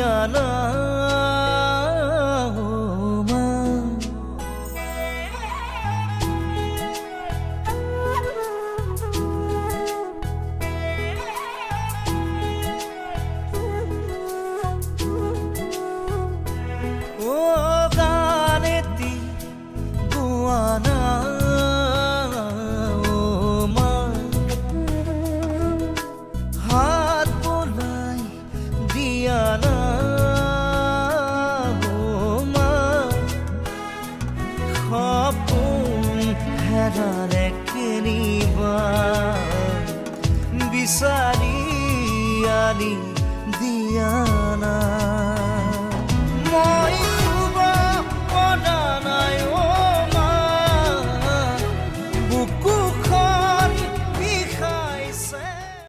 দিয়ানা ও মা। ও গানেতি গুয়ানা ও মা, হাত বোলাই দিয়ানা ও মা, সপোন হেৰালে কেনিবা বিচাৰি আনি দিয়ানা।